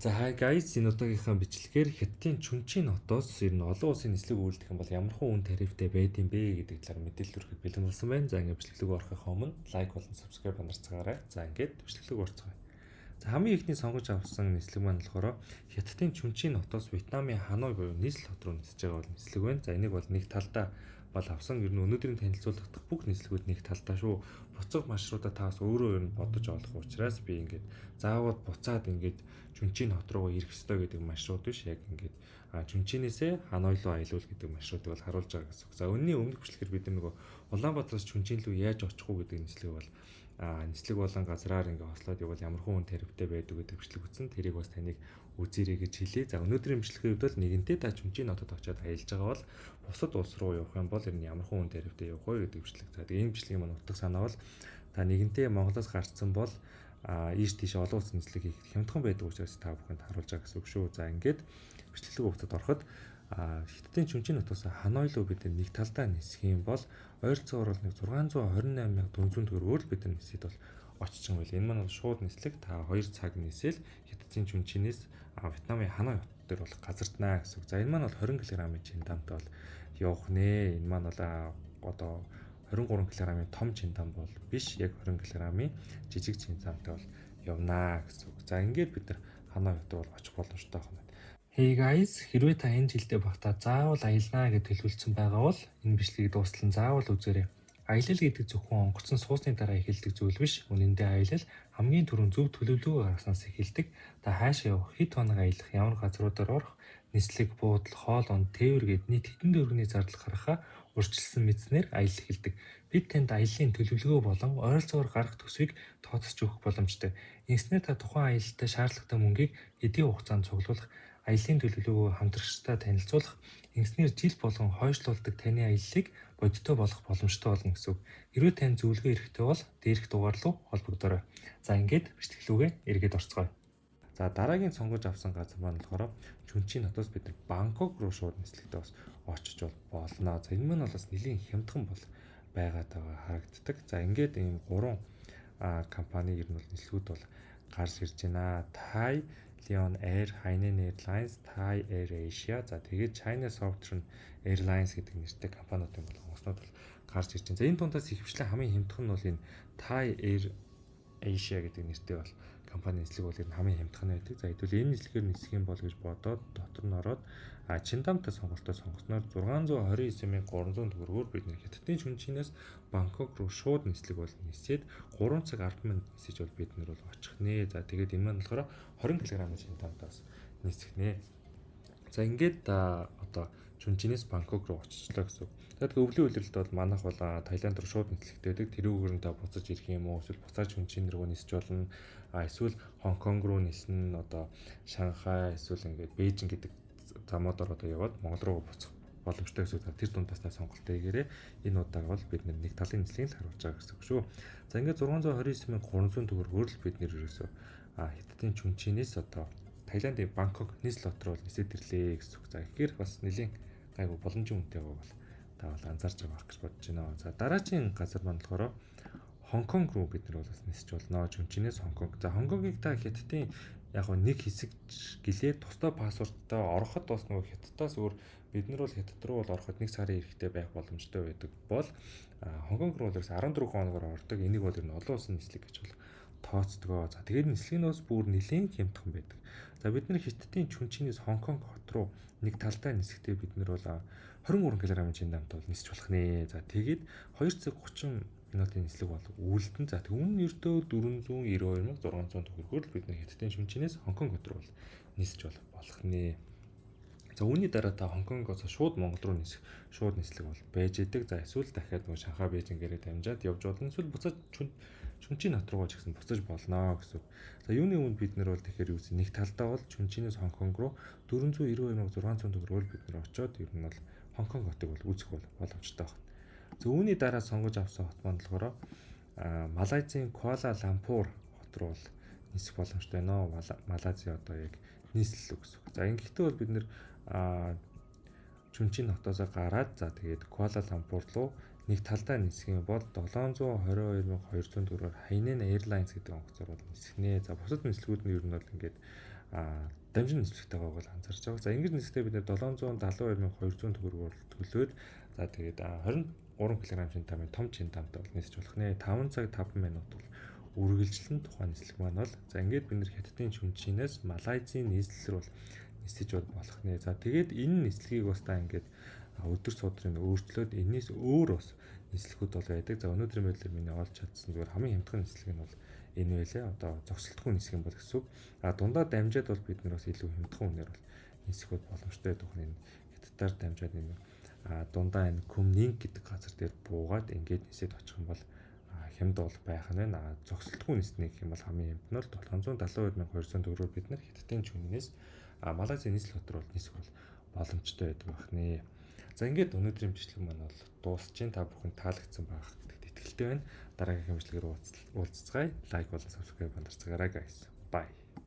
За hi guys, энэ удаагийнхаа бичлэгээр Хятадын Чүнчийн хотоос ер нь олон улсын нислэг үйлдэх юм бол ямар хүн үн тарифтай байдсан бэ гэдэг талаар мэдээлэл өргөхөд бэлэн болсон байна. За ингээд бичлэг орохын өмнө лайк болон subscribe бандарцгаарай. За ингээд бичлэг орцгоё. За хамгийн ихний сонгож авсан нислэг маань болохоор Хятадын Чүнчийн хотоос Вьетнамын Ханой буюу Нийслэл хот руу нисэж байгаа бол нислэг байна. За энийг бол нэг талдаа бол авсан. Ер нь өнөөдрийн танилцуулгадах бүх нислэгүүд нэг талдаа шүү. Буцах маршрутаа таас өөрөө ер нь бодож олох учраас би ингээд заавал буцаад ингээд Чүнчийн хот руу ирэх ёстой гэдэг маршрут биш, яг ингээд Чүнчинээсээ Ханой руу аялуул гэдэг маршрутыг бол харуулж байгаа гэсэн үг. За өнөөний өмнөх бичлэгээр бид нөгөө Улаанбаатараас Чүнчин рүү яаж очих уу гэдэг нислэг бол нислэг болон газраар ингээ хослоод явбал ямар хүн тарифтай байдаг гэдэг бичлэг үзсэн. Тэрийг бас таныг үзээрэй гэж хэлье. За өнөөдрийн бичлэгийн хувьд бол нэгэнтээ та Чүнчин хотод очиод аялж байгаа бол бусад улс руу явах юм бол ер нь ямар хүн тарифтай явах вэ гэдэг бичлэг. За тэгээ энэ бичлэгийн маань утга санаа бол та нэгэнтээ Монголоос гарцсан бол ийш тийш олон улсын нислэг хийх хямдхан байдаг учраас та бүхэнд харуулж байгаа гэсэн үг шүү. За ингээд бичлэгийн хувьд ороход Хятадын Чүнчин хотоос Ханой руу бид нэг талдаа нисэх юм бол ойролцоогоор нэг 628,400 төгрөгөөр бид нисэд бол очиж байгаа байл. Энэ маань бол шууд нислэг та 2 цаг нисэл Хятадын Чүнчинээс Вьетнамын Ханой хот дээр бол газарднаа гэсэн үг. За энэ маань бол 20 кг-ийн чиндамтай бол явах нэ. Энэ маань бол одоо 23 кг-ийн том чиндам бол биш, яг 20 кг-ийн жижиг чиндамтай бол явнаа гэсэн үг. За ингээд бид нар Ханой хот бол очих боломжтой байна. Hey guys, хэрвээ та энэ жилдээ багтаа заавал аялнаа гэж төлөвлөсөн байгаа бол энэ бичлэгийг дуустал заавал үзээрэй. Аялал гэдэг зөвхөн онгоцон суусны дараа эхэлдэг зүйл биш. Үнэн дээр аялал хамгийн түрүүн зөв төлөвлөгөө гаргаснаас эхэлдэг. Та хаашаа явах, хэд хоног аялах, ямар газруудаар орох, нислэг, буудал, хоол унд, тээвэр гээд нийт хэдэн төгрөгийн зардал гаргахаа урьдчилсан мэдснээр аялал эхэлдэг. Бид танд аяллаа төлөвлөгөө болон ойролцоогоор гарах төсвийг тооцож өгөх боломжтой. Ингэснээр та тухайн аялалтад шаардлагатай мөнгийг хэдийн хугацаанд цуглуулах, аяллаа төлөвлөгөө хамтрагчтай танилцуулах, ингэснээр жил болгон хойшлуулдаг таны аяллыг бодиттой болох боломжтой болно гэсэн үг. Хэрвээ тань зөвлөгөө хэрэгтэй бол дээрх дугаар руу холбогдорой. За ингээд бичлэглүүгээ эргээд орцгоё. За дараагийн сонгож авсан газар маань болохоор Чүнчин хотоос бид нар Бангкок руу шууд нислэгдээ бас очиж болно. За энэ маань бол бас нэлийн хямдхан бол байгаад байгаа харагддаг. За ингээд ийм 3 компани ер нь бол нислэгүүд бол гарч ирж байна. Thai Lion Air, Hainan Airlines, Thai Air Asia, за тэгээд China Southern Airlines гэдэг нэртэй компаниудын бол онгоцнууд бол гарч ирж байна. За энэ дундаас ихэвчлэн хамгийн хямдхан нь бол энэ Thai Air Asia гэдэг нэртэй бол компани нислэг бол хамгийн хямдхан байдаг. За хэдүүл энэ нислэгээр нисэх юм бол гэж бодоод дотор нь ороод Чиндамтай сонголтоо сонгосноор 629,300 төгрөгөөр бид нэр Хятадын Чүнчинээс Бангкок руу шууд нислэг бол нисээд 3 цаг 10 минут нисэж бол бид нар бол очих нэ. За тэгээд энэ маань болохоор 20 кг-ийн Чиндамтаас нисэх нэ. За ингээд одоо Чүнчинээс Бангкок руу очичлаа гэсэн. Тэгээд өвлийн үйлрэлт бол манайх бол Таиланд руу шууд нислэгтэй байдаг. Тэрүүгээр нь та буцаж ирэх юм уу? Эсвэл буцаад Чүнчин рүү нисэж болно. Эсвэл Хонконг руу ниснэ, одоо Шанхай, эсвэл ингээд Бээжин гэдэг замуудаар одоо яваад Монгол руу буцах боломжтой гэсэн. Тэр дундаас та сонголтоо хийгээрэй. Энэ удааг бол бид нэг талын нислэгийг л харуулж байгаа гэсэн үг шүү. За ингээд 629,300 төгрөгөөр л бид нэр ерөөсөө Хятадын Чүнчинээс одоо Таиландын Бангкок нийслэл хот руу нисээд ирлээ гэсэн үг. За ихээр бас нэлийн гайгүй боломжийн үнэтэй байгаа бол та бол анзаарч байгаа гэж бодож байна. За дараагийн газар маань болохоор Хонконг руу бид нар бол бас нисэж болно. Чүнчинээс Хонконг. За Хонконгийг та Хятадын яг нэг хэсэг гэлээд тусдаа паспорттой ороход бас нөгөө Хятадаас өөр бид нар бол Хятад руу бол ороход 1 сарын эрэхтэй байх боломжтой байдаг бол Хонконг руу бол 14 хоногоор ордог. Энийг бол ер нь олон улсын нислэг гэж бол тооцдгоо. За тэгээд нислэгийн бас бүр нэлийн хямдхан байдаг. За бид нар Хятадын Чүнчинээс Хонконг хот руу нэг талдаа нисэхдээ бид нар бол 23 кг-ийн чиндамтай бол нисэж болох нэ. За тэгээд 2 цаг 30 минутын нислэг бол үлдэн. За түүн ердөө 492,600 төгрөгөөр бид нар Хятадын Чүнчинээс Хонконг хот руу бол нисэж болох нэ. За үүний дараа та Хонконгоос шууд Монгол руу нисэх шууд нислэг бол байж идэг. За эсвэл дахиад нөгөө Шанхай, Бээжингээрээ дамжаад явж болно. Эсвэл буцаж Чүнчин хот руу ч гэсэн буцаж болно гэсэн. За юуны өмнө бид нар бол тэгэхээр юу гэсэн нэг талдаа бол Чүнчинээс Хонконг руу 492,600 төгрөгөөр бид нар очиод ер нь бол Хонконг хотыг бол үзэх бол боломжтой байна. За үүний дараа сонгож авсан хот маань болохоор Малайзийн Куала-Лампур хот руу бол нисэх боломжтой байна. Малайзи одоо яг нийслэл гэсэн. За ингэхдээ бол бид нэр Чүнчин хотоос гараад за тэгээд Куала-Лампур руу нэг талдаа нисэх юм бол 722,200 төгрөгөөр Hainan Airlines гэдэг онгоцоор бол нисгэнэ. За бусад нислэгүүд нь ер нь бол ингээд дамжин нислэгтэйгээ бол анзаарч байгаа. За ингэж нислэгтэй бид 772,200 төгрөгөөр төлөөд за тэгээд 23 кг шинтамын том шинтамтай бол нисэж болох нэ. 5 цаг 5 минут бол үргэлжлэн тухайн нислэг маань бол за ингээд бид нэр хятадын шүнчинээс Малайзийн нийслэл рүү нисэж болох нэ. За тэгээд энэ нислэгийг бас та ингээд өдөр судрын өөрчлөөд энэс өөр бас нислэгүүд бол байдаг. За өнөөдрийн байдлаар миний олж чадсан зүгээр хамгийн хямдхан нислэг нь бол энэ байлээ. Одоо зогсолтгүй нисэх юм бол гэсэн үг. Дундаа дамжаад бол бид нар бас илүү хямдхан үнээр бол нисэхүүд боломжтой байдаг нь хятадаар дамжаад энэ дундаа энэ Kumning гэдэг газар дээр буугаад ингээд нисээд очих юм бол хямд бол байх нь байна. Зогсолтгүй нисэх юм бол хамгийн хямд нь бол 772,200 төгрөгөөр бид нар хятадын чүнээс Малайзийн нийслэл дотор бол нисэх бол боломжтой байдаг байх нэ. За ингээд өнөөдрийн бичлэг маань бол дуусчихин. Та бүхэн таалагдсан байх гэдэгт итгэлтэй байна. Дараагийн бичлэгээр уулзцгаая. Лайк болон subscribe бандарцгаарай guys. Bye.